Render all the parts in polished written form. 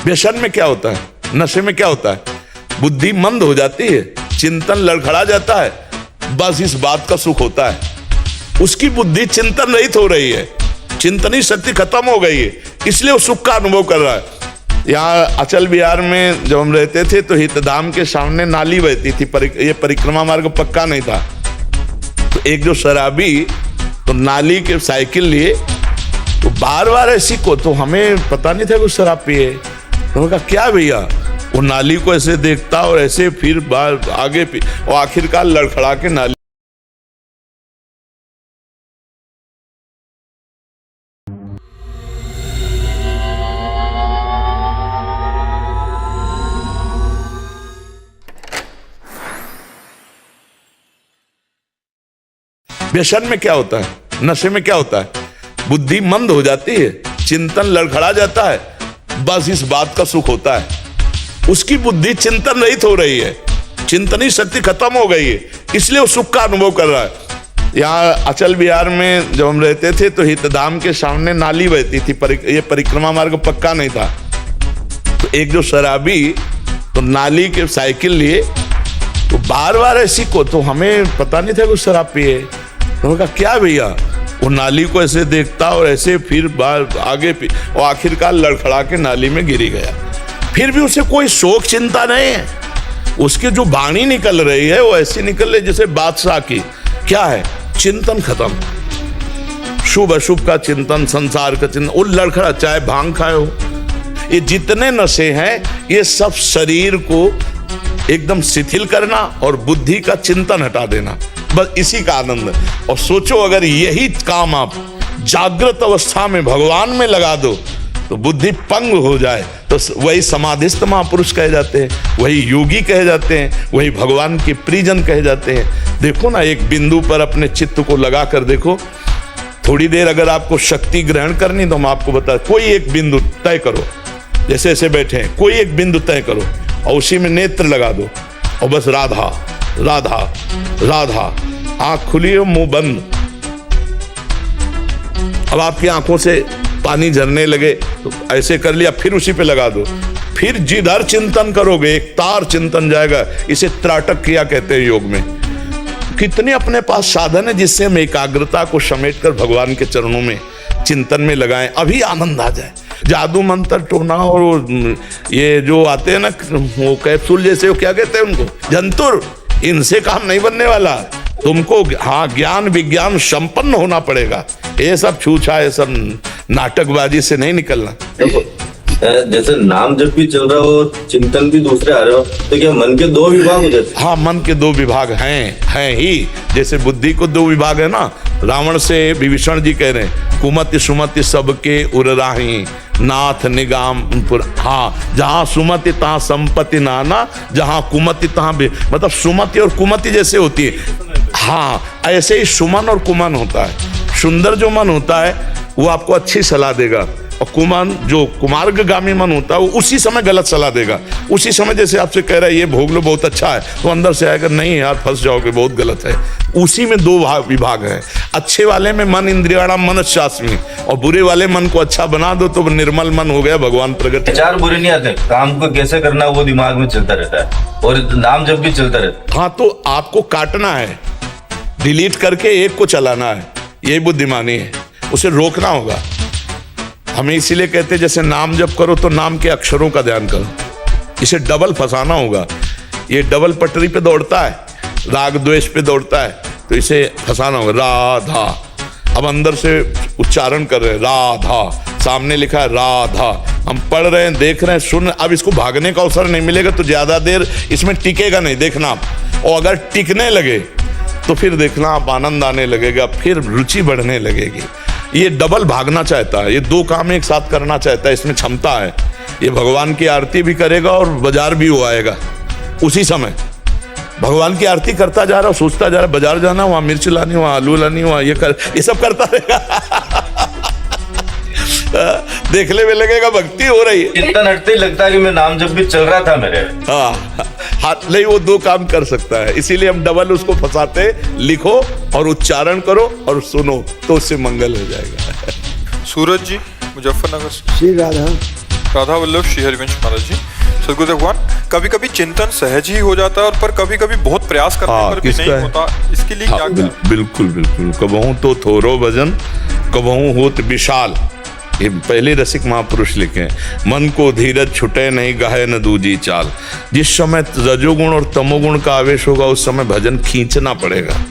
व्यसन में क्या होता है, नशे में क्या होता है, बुद्धि मंद हो जाती है, चिंतन लड़खड़ा जाता है, बस इस बात का सुख होता है। उसकी बुद्धि चिंतन रहित हो रही है, चिंतनी शक्ति खत्म हो गई है, इसलिए वो सुख का अनुभव कर रहा है। यहाँ अचल बिहार में जब हम रहते थे तो हितधाम के सामने नाली बहती थी, ये परिक्रमा मार्ग पक्का नहीं था। तो एक जो शराबी तो नाली के साइकिल लिए तो बार बार ऐसी को, तो हमें पता नहीं था कि शराब पिए। तो कहा क्या भैया, वो नाली को ऐसे देखता और ऐसे फिर बार आगे और आखिरकार लड़खड़ा के नाली। व्यसन में क्या होता है, नशे में क्या होता है, बुद्धि मंद हो जाती है, चिंतन लड़खड़ा जाता है, बस इस बात का सुख होता है। उसकी बुद्धि चिंतन रहित हो रही है, चिंतनी शक्ति खत्म हो गई है, इसलिए वो सुख का अनुभव कर रहा है। यहाँ अचल बिहार में जब हम रहते थे तो हितधाम के सामने नाली बहती थी, ये परिक्रमा मार्ग पक्का नहीं था। तो एक जो शराबी तो नाली के साइकिल लिए तो बार बार ऐसी को, तो हमें पता नहीं था कि शराब पिए। तो कहा क्या भैया, वो नाली को ऐसे देखता और ऐसे फिर बार आगे और आखिरकार लड़खड़ा के नाली में गिरी गया। फिर भी उसे कोई शोक चिंता नहीं है, उसकी जो वाणी निकल रही है वो ऐसी निकल रही जैसे बादशाह की। क्या है, चिंतन खत्म, शुभ अशुभ का चिंतन, संसार का चिंतन, वो लड़खड़ा, चाहे भांग खाए हो। ये जितने नशे हैं ये सब शरीर को एकदम शिथिल करना और बुद्धि का चिंतन हटा देना, बस इसी का आनंद है। और सोचो अगर यही काम आप जागृत अवस्था में भगवान में लगा दो तो बुद्धि पंग हो जाए तो वही समाधिस्थ महापुरुष कहे जाते हैं, वही योगी कहे जाते हैं, वही भगवान के प्रियजन कहे जाते हैं। देखो ना, एक बिंदु पर अपने चित्त को लगा कर देखो। थोड़ी देर अगर आपको शक्ति ग्रहण करनी तो हम आपको बता, कोई एक बिंदु तय करो, जैसे ऐसे बैठे हैं, कोई एक बिंदु तय करो और उसी में नेत्र लगा दो और बस राधा राधा राधा, आंख खुली हो मुंह बंद। अब आपकी आंखों से पानी झरने लगे तो ऐसे कर लिया, फिर उसी पे लगा दो, फिर जिधर चिंतन करोगे एक तार चिंतन जाएगा। इसे त्राटक क्रिया कहते हैं योग में। कितने अपने पास साधन है जिससे हम एकाग्रता को समेटकर भगवान के चरणों में चिंतन में लगाएं, अभी आनंद आ जाए। जादू मंत्र टोना और ये जो आते हैं ना वो कैप्सूल जैसे, वो क्या कहते हैं उनको, जंतुर, इनसे काम नहीं बनने वाला। तुमको हाँ ज्ञान विज्ञान संपन्न होना पड़ेगा। ये सब छूछा, ये सब नाटकबाजी से नहीं निकलना। जैसे नाम जब भी चल रहा हो, चिंतन भी दूसरे आ रहे हो, तो क्या मन के दो विभाग हो जाते? हाँ, मन के दो विभाग हैं ही। जैसे बुद्धि को दो विभाग है ना, रावण से विभीषण जी कह रहे हैं, कुमति सुमति सबके उर्राही नाथ निगाम। हाँ, जहाँ सुमति तहाँ संपत्ति नाना, जहाँ कुमति तहाँ मतलब सुमति और कुमति जैसे होती है। हाँ, ऐसे ही सुमन और कुमन होता है। सुंदर जो मन होता है वो आपको अच्छी सलाह देगा, और कुमन जो कुमार्गगामी मन होता है वो उसी समय गलत सलाह देगा। उसी समय जैसे आपसे कह रहा है ये भोग लो बहुत अच्छा है, तो अंदर से आएगा नहीं यार फंस जाओगे बहुत गलत है। उसी में दो विभाग है। अच्छे वाले में मन इंद्रियाणाम मनश्चास्मि, और बुरे वाले मन को अच्छा बना दो तो निर्मल मन हो गया, भगवान प्रगट। विचार बुरे नहीं आते, काम को कैसे करना वो दिमाग में चलता रहता है, और नाम जब भी चलता रहता है। हाँ, तो आपको काटना है, डिलीट करके एक को चलाना है, यही बुद्धिमानी है। उसे रोकना होगा। हमें इसीलिए कहते हैं जैसे नाम जप करो तो नाम के अक्षरों का ध्यान करो, इसे डबल फंसाना होगा। ये डबल पटरी पे दौड़ता है, राग द्वेष पे दौड़ता है, तो इसे फंसाना होगा। राधा, अब अंदर से उच्चारण कर रहे हैं राधा, सामने लिखा है राधा, हम पढ़ रहे हैं, देख रहे हैं, सुन। अब इसको भागने का अवसर नहीं मिलेगा तो ज्यादा देर इसमें टिकेगा नहीं, देखना आप। और अगर टिकने लगे तो फिर देखना आप आनंद आने लगेगा, फिर रुचि बढ़ने लगेगी। ये डबल भागना चाहता है, ये दो काम एक साथ करना चाहता है, इसमें क्षमता है। ये भगवान की आरती भी करेगा और बाजार भी हो आएगा उसी समय। भगवान की आरती करता जा रहा, सोचता जा रहा, बाजार जाना, वहां मिर्च लानी, वहां आलू लानी, वहां ये सब करता रहेगा। देखने में लगेगा भक्ति हो रही है, चिंतन हटते ही लगता है कि मैं नाम जब भी चल रहा था मेरे। हाँ, हाथ नहीं, वो दो काम कर सकता है, इसीलिए हम डबल उसको फंसाते। लिखो और उच्चारण करो और सुनो तो उससे मंगल हो जाएगा। सूरज जी मुजफ्फरनगर से। श्री राधा। राधा वल्लभ श्री हरिवंश महाराज जी। सदगुरु भगवान, कभी कभी चिंतन सहज ही हो जाता है और पर कभी कभी बहुत प्रयास करने पर भी नहीं होता, इसके लिए क्या करें? बिल्कुल बिल्कुल। कबहू तो थोरो भजन कबहू होत विशाल, ये पहले रसिक महापुरुष लिखे हैं। मन को धीरज छुटे नहीं गाहे न दूजी चाल। जिस समय रजोगुण और तमोगुण का आवेश होगा उस समय भजन खींचना पड़ेगा।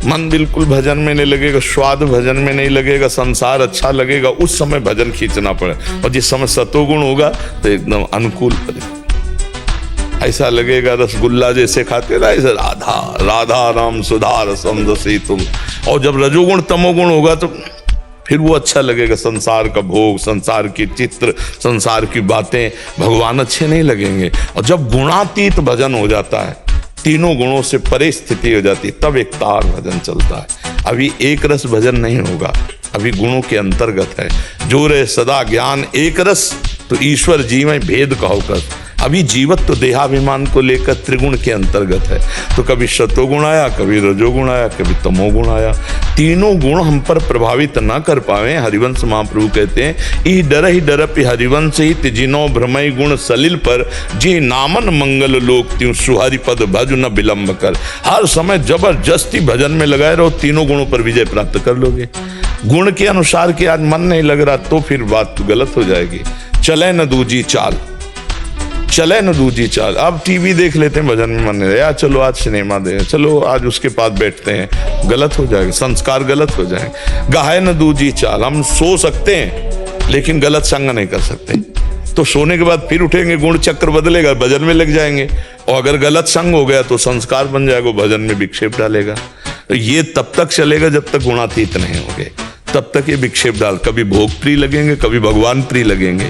मन बिल्कुल भजन में नहीं लगेगा, स्वाद भजन में नहीं लगेगा, संसार अच्छा लगेगा, उस समय भजन खींचना पड़ेगा। और जिस समय सतोगुण होगा तो एकदम अनुकूल पड़ेगा। ऐसा लगेगा रसगुल्ला जैसे खाते ना, ऐसे राधा राधा राम सुधा रसम रसी तुम। और जब रजोगुण तमोगुण होगा तो फिर वो अच्छा लगेगा। संसार का भोग, संसार की चित्र, संसार की बातें, भगवान अच्छे नहीं लगेंगे। और जब गुणातीत भजन हो जाता है, तीनों गुणों से परे स्थिति हो जाती है, तब एक तार भजन चलता है। अभी एक रस भजन नहीं होगा, अभी गुणों के अंतर्गत है। जो रे सदा ज्ञान एक रस, तो ईश्वर जी में भेद कहो कर। अभी जीवत तो देहाभिमान को लेकर त्रिगुण के अंतर्गत है। तो कभी सतोगुण आया, कभी रजोगुण आया, कभी तमोगुण आया। तीनों गुण हम पर प्रभावित ना कर पावे। हरिवंश महाप्रभु कहते हैं, ई डर ही डरप हरिवंश ही तिजिनो भ्रमय गुण सलिल पर, जी नामन मंगल लोक त्यों सुहरि पद भज न विलंब कर। हर समय जबरदस्ती भजन में लगाए रहो, तीनों गुणों पर विजय प्राप्त कर लोगे। गुण के अनुसार के आज मन नहीं लग रहा तो फिर बात गलत हो जाएगी। चले न दूजी चाल, चले न दूजी चाल। अब टीवी देख लेते हैं, भजन में मन नहीं यार, चलो आज सिनेमा दे, चलो आज उसके पास बैठते हैं, गलत हो जाएगा, संस्कार गलत हो जाएंगे। गाहे न दूजी चाल, हम सो सकते हैं लेकिन गलत संग नहीं कर सकते। तो सोने के बाद फिर उठेंगे, गुण चक्र बदलेगा, भजन में लग जाएंगे। और अगर गलत संग हो गया तो संस्कार बन जाएगा, भजन में विक्षेप डालेगा। तो ये तब तक चलेगा जब तक गुणातीत नहीं होंगे, तब तक ये विक्षेप डाल। कभी भोग प्रिय लगेंगे, कभी भगवान प्रिय लगेंगे,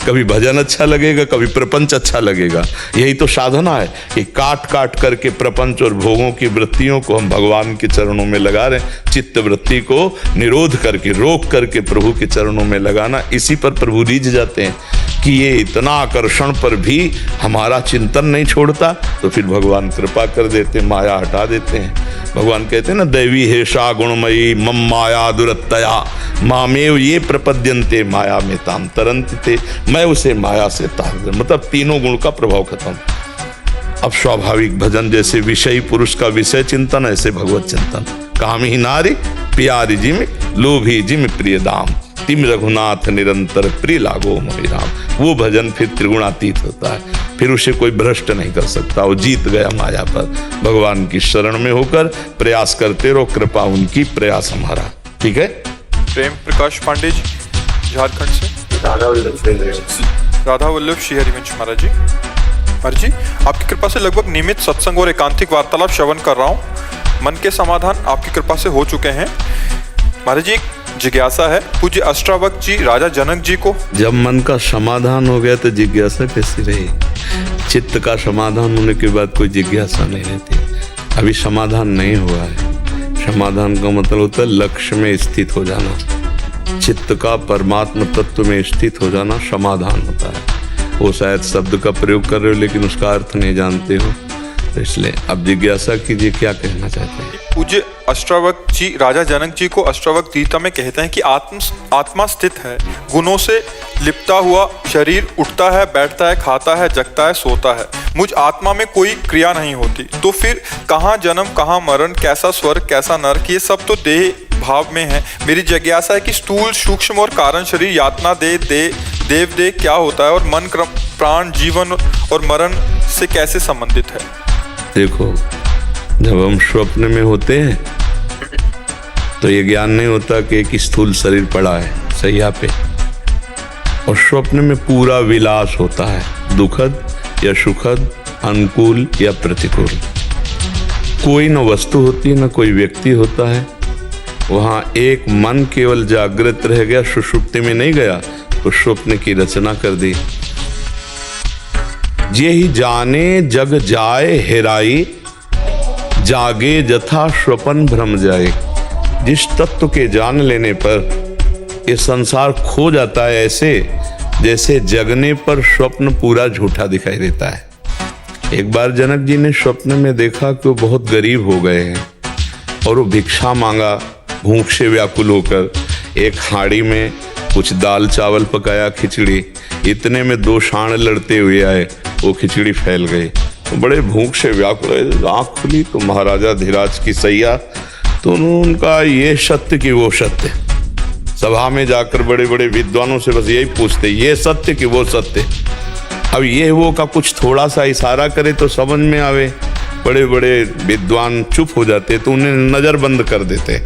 कभी भजन अच्छा लगेगा, कभी प्रपंच अच्छा लगेगा। यही तो साधना है कि काट काट करके प्रपंच और भोगों की वृत्तियों को हम भगवान के चरणों में लगा रहे हैं। चित्त वृत्ति को निरोध करके, रोक करके प्रभु के चरणों में लगाना। इसी पर प्रभु रीझ जाते हैं कि ये इतना आकर्षण पर भी हमारा चिंतन नहीं छोड़ता, तो फिर भगवान कृपा कर देते, माया हटा देते हैं। भगवान कहते हैं ना, दैवी हेषा गुणमयी मम माया दुरत्तया मामेव ये प्रपद्यन्ते माया में ताम तरन्ति ते। मैं उसे माया से तार दे, मतलब तीनों गुण का प्रभाव खत्म। अब स्वाभाविक भजन जैसे विषयी पुरुष का विषय चिंतन, ऐसे भगवत चिंतन। काम ही नारी प्यारी जिम लोभी जिम प्रिय दाम, तिम रघुनाथ निरंतर प्रिय लागो मोहि राम। वो भजन फिर त्रिगुणातीत होता है, फिर उसे कोई भ्रष्ट नहीं कर सकता। वो जीत गया माया पर। भगवान की शरण में होकर प्रयास करते रहो, कृपा उनकी, प्रयास हमारा। ठीक है। प्रेम प्रकाश पांडे जी, झारखंड से। राधा वल्लभ श्री हरिवंश महाराज जी। महाराज जी, आपकी कृपा से लगभग नियमित सत्संग और एकांतिक वार्तालाप श्रवण कर रहा हूँ। मन के समाधान आपकी कृपा से हो चुके हैं। महाराज जी, एक जिज्ञासा है पूज्य अष्टावक्र जी राजा जनक जी को। जब मन का समाधान हो गया तो जिज्ञासा कैसी रही? चित्त का समाधान होने के बाद कोई जिज्ञासा नहीं रहती। अभी समाधान नहीं हुआ है। समाधान का मतलब होता है लक्ष्य में स्थित हो जाना, चित्त का परमात्मा तत्व में स्थित हो जाना समाधान होता है। वो शायद शब्द का प्रयोग कर रहे हो लेकिन उसका अर्थ नहीं जानते हो, तो इसलिए अब जिज्ञासा कीजिए, क्या कहना चाहते हैं? पूज्य अष्टावक्र जी राजा जनक जी को अष्टावक्र गीता में कहते हैं कि आत्मा स्थित है, गुणों से लिपटा हुआ शरीर उठता है, बैठता है, खाता है, जगता है, सोता है, मुझ आत्मा में कोई क्रिया नहीं होती। तो फिर कहाँ जन्म, कहाँ मरण, कैसा स्वर्ग, कैसा नरक, ये सब तो देह भाव में है। मेरी जिज्ञासा है कि स्थूल, सूक्ष्म और कारण शरीर, यातना देव देह क्या होता है और मन, प्राण, जीवन और मरण से कैसे संबंधित है? देखो, जब हम स्वप्न में होते हैं तो ये ज्ञान नहीं होता कि एक स्थूल शरीर पड़ा है सैया पे, और स्वप्न में पूरा विलास होता है, दुखद या सुखद, अनुकूल या प्रतिकूल। कोई न वस्तु होती है, न कोई व्यक्ति होता है। वहां एक मन केवल जागृत रह गया, सुषुप्ति में नहीं गया, तो स्वप्न की रचना कर दी। ये ही जाने जग जाए हेराई, जागे जथा स्वपन भ्रम जाए। जिस तत्व के जान लेने पर ये संसार खो जाता है, ऐसे जैसे जगने पर स्वप्न पूरा झूठा दिखाई देता है। एक बार जनक जी ने स्वप्न में देखा कि वो बहुत गरीब हो गए हैं और वो भिक्षा मांगा, भूख से व्याकुल होकर। एक हांडी में कुछ दाल चावल पकाया, खिचड़ी, इतने में 2 सांड लड़ते हुए आए, वो खिचड़ी फैल गई। तो बड़े भूख से व्याकुल हुए। आँख खुली तो महाराजा धीराज की सैया, तो उनका ये सत्य कि वो सत्य। सभा में जाकर बड़े बड़े विद्वानों से बस यही पूछते, ये सत्य कि वो सत्य। अब ये वो का कुछ थोड़ा सा इशारा करे तो समझ में आवे। बड़े बड़े विद्वान चुप हो जाते, तो उन्हें नजर बंद कर देते,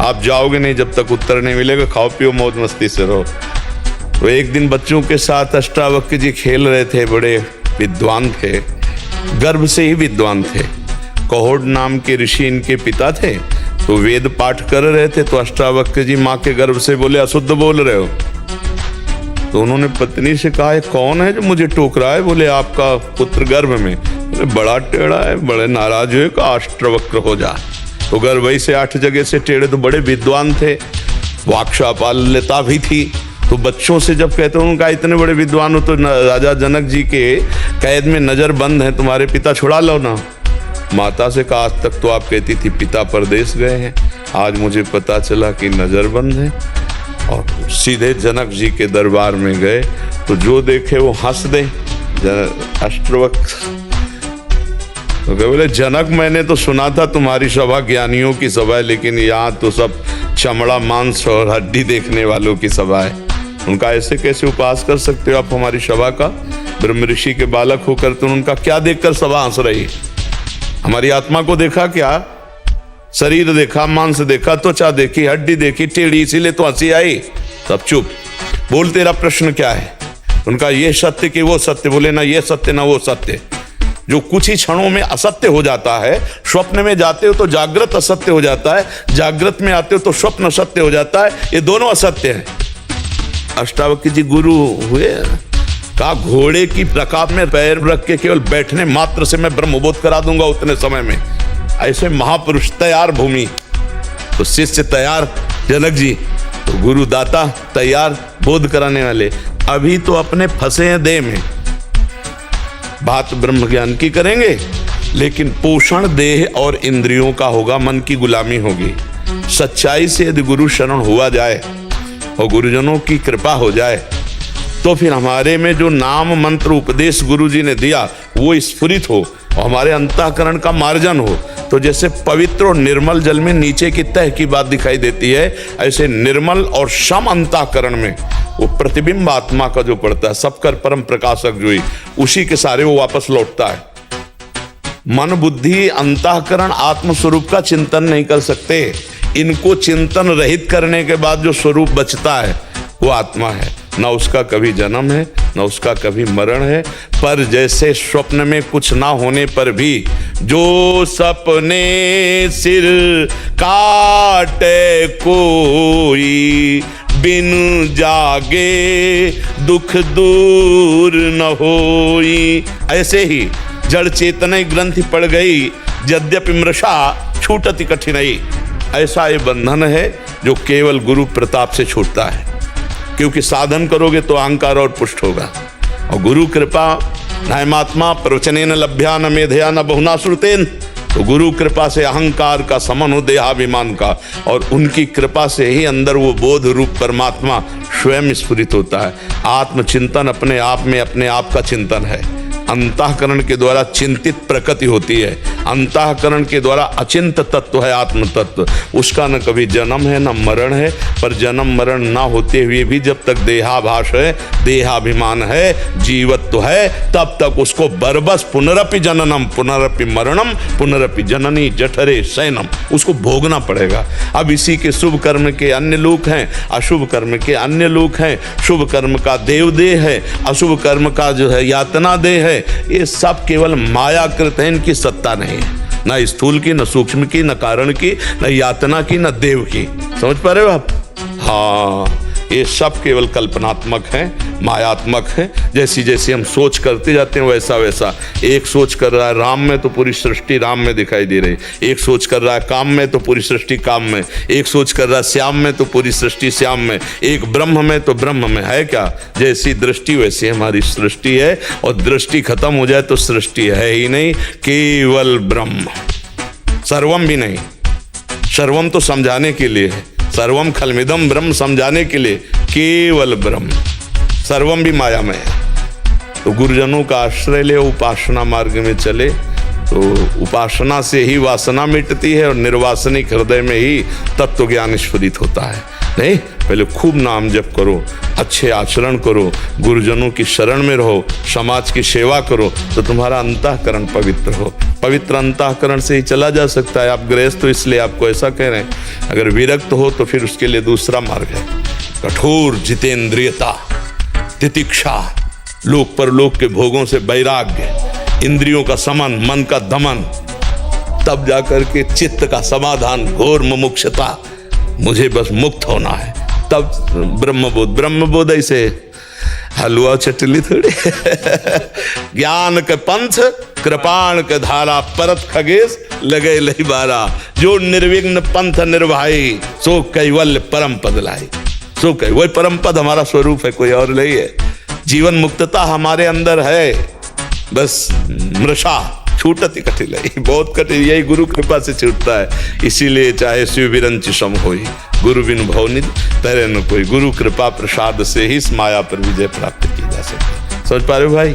आप जाओगे नहीं जब तक उत्तर नहीं मिलेगा, खाओ पियो मौज मस्ती से रहो। तो एक दिन बच्चों के साथ अष्टावक्र जी खेल रहे थे, बड़े विद्वान थे, गर्भ से ही विद्वान थे। कहोड़ नाम के ऋषि इनके पिता थे, तो वेद पाठ कर रहे थे। तो अष्टावक्र जी माँ के गर्भ से बोले, अशुद्ध बोल रहे हो। तो उन्होंने पत्नी से कहा, कौन है जो मुझे टोक रहा है? बोले, आपका पुत्र गर्भ में। बोले, बड़ा टेढ़ा है, बड़े नाराज हुए, का अष्टवक्र हो जा। तो गर्भ से 8 जगह से टेढ़े, तो बड़े विद्वान थे, वाक्चापाल्यता भी थी। तो बच्चों से जब कहते हैं, उनका इतने बड़े विद्वान हो तो राजा जनक जी के कैद में नजर बंद है, तुम्हारे पिता छुड़ा लो ना। माता से कहा, आज तक तो आप कहती थी पिता परदेश गए हैं, आज मुझे पता चला कि नजर बंद है। और सीधे जनक जी के दरबार में गए, तो जो देखे वो हंस दे। अष्टवक्र तो बोले, जनक मैंने तो सुना था तुम्हारी सभा ज्ञानियों की सभा है, लेकिन यहाँ तो सब चमड़ा मांस और हड्डी देखने वालों की सभा है। उनका ऐसे कैसे उपहास कर सकते हो आप हमारी सभा का? ब्रह्म ऋषि के बालक होकर तो उनका क्या देखकर सभा हंस रही है? हमारी आत्मा को देखा क्या? शरीर देखा, मांस देखा, त्वचा देखी, हड्डी देखी, टेढ़ी, इसीलिए तो हंसी आई। सब चुप। बोल, तेरा प्रश्न क्या है? उनका ये सत्य कि वो सत्य। बोले, ना ये सत्य ना वो सत्य। जो कुछ ही क्षणों में असत्य हो जाता है, स्वप्न में जाते हो तो जागृत असत्य हो जाता है, जागृत में आते हो तो स्वप्न असत्य हो जाता है, ये दोनों असत्य हैं। अष्टावक्र जी गुरु हुए, कहा, घोड़े की रकाब में पैर रख के केवल बैठने मात्र से मैं ब्रह्मबोध करा दूंगा उतने समय में। ऐसे महापुरुष तैयार भूमि, तो शिष्य तैयार जनक जी, तो गुरु दाता तैयार बोध कराने वाले। अभी तो अपने फंसे हैं देह में, बात ब्रह्म ज्ञान की करेंगे, लेकिन पोषण देह और इंद्रियों का होगा, मन की गुलामी होगी। सच्चाई से यदि गुरु शरण हुआ जाए और गुरुजनों की कृपा हो जाए, तो फिर हमारे में जो नाम मंत्र उपदेश गुरु जी ने दिया वो स्फुरित हो और हमारे अंतःकरण का मार्जन हो। तो जैसे पवित्र और निर्मल जल में नीचे की तह की बात दिखाई देती है, ऐसे निर्मल और सम अंतःकरण में वो प्रतिबिंब आत्मा का जो पड़ता है, सबकर परम प्रकाशक जो ही, उसी के सारे वो वापस लौटता है। मन बुद्धि अंतःकरण आत्म स्वरूप का चिंतन नहीं कर सकते। इनको चिंतन रहित करने के बाद जो स्वरूप बचता है वो आत्मा है। न उसका कभी जन्म है, न उसका कभी मरण है। पर जैसे स्वप्न में कुछ ना होने पर भी जो सपने सिर काटे कोई, बिन जागे दुख दूर न होई, ऐसे ही जड़ चेतन ग्रंथि पड़ गई, यद्यपि मृषा छूटति कठिनाई। ऐसा ये बंधन है जो केवल गुरु प्रताप से छूटता है, क्योंकि साधन करोगे तो अहंकार और पुष्ट होगा। और गुरु कृपा नायमात्मा प्रवचनेन लभ्या न मेधया न बहुना श्रुतेन। तो गुरु कृपा से अहंकार का समन हो, देहाभिमान का, और उनकी कृपा से ही अंदर वो बोध रूप परमात्मा स्वयं स्फुरित होता है। आत्मचिंतन अपने आप में अपने आप का चिंतन है। अंतःकरण के द्वारा चिंतित प्रकृति होती है, अंतःकरण के द्वारा अचिंत तत्व है आत्म तत्व। उसका न कभी जन्म है न मरण है, पर जन्म मरण ना होते हुए भी जब तक देहाभास है, देहाभिमान है, जीवत्व है, तब तक उसको बरबस पुनरपि जननम पुनरपि मरणम पुनरपि जननी जठरे शयनम, उसको भोगना पड़ेगा। अब इसी के शुभ कर्म के अन्य लोक हैं, अशुभ कर्म के अन्य लोक हैं। शुभ कर्म का देवदेह है, अशुभ कर्म का जो है यातना देह है। ये सब केवल मायाकृत है, इनकी सत्ता नहीं है, ना स्थूल की, न सूक्ष्म की, न कारण की, न यातना की, न देव की। समझ पा रहे हो आप? हाँ, ये सब केवल कल्पनात्मक है, मायात्मक है। जैसी जैसी हम सोच करते जाते हैं वैसा वैसा। एक सोच कर रहा है राम में तो पूरी सृष्टि राम में दिखाई दे रही, एक सोच कर रहा है काम में तो पूरी सृष्टि काम में, एक सोच कर रहा है श्याम में तो पूरी सृष्टि श्याम में, एक ब्रह्म में तो ब्रह्म में। है क्या? जैसी दृष्टि वैसी हमारी सृष्टि है, और दृष्टि खत्म हो जाए तो सृष्टि है ही नहीं, केवल ब्रह्म। सर्वम भी नहीं, सर्वम तो समझाने के लिए है, सर्वम खलमिदम ब्रह्म समझाने के लिए, केवल ब्रह्म। सर्वम भी मायामय है। तो गुरुजनों का आश्रय ले, उपासना मार्ग में चले, तो उपासना से ही वासना मिटती है और निर्वासनिक हृदय में ही तत्व ज्ञान स्फुरित होता है। नहीं, पहले खूब नाम जप करो, अच्छे आचरण करो, गुरुजनों की शरण में रहो, समाज की सेवा करो, तो तुम्हारा अंतःकरण पवित्र हो। पवित्र अंतःकरण से ही चला जा सकता है। आप गृहस्थ तो इसलिए आपको ऐसा कह रहे हैं। अगर विरक्त हो तो फिर उसके लिए दूसरा मार्ग है, कठोर जितेंद्रियता, तितिक्षा, लोक परलोक के भोगों से वैराग्य, इंद्रियों का समन, मन का दमन, तब जाकर के चित्त का समाधान, घोर मुमुक्षता, मुझे बस मुक्त होना है, तब ब्रह्मबोध। ब्रह्मबोध ऐसे हलवा चटली थोड़ी ज्ञान के पंथ कृपाण के धारा, परत खगेश लगे लही बारा, जो निर्विघ्न पंथ निर्वाही, सो कैवल्य परम पद लाई। सो वही परम पद हमारा स्वरूप है, कोई और नहीं है। जीवन मुक्तता हमारे अंदर है, बस मृषा छूटती कठिन है, बहुत कठिन, यही गुरु कृपा से छूटता है। इसीलिए चाहे शिव विरंच सम होई, गुरु बिन भवनिधि तरे न कोई। गुरु कृपा प्रसाद से ही इस माया पर विजय प्राप्त की जा सकती है। समझ पा रहे हो भाई?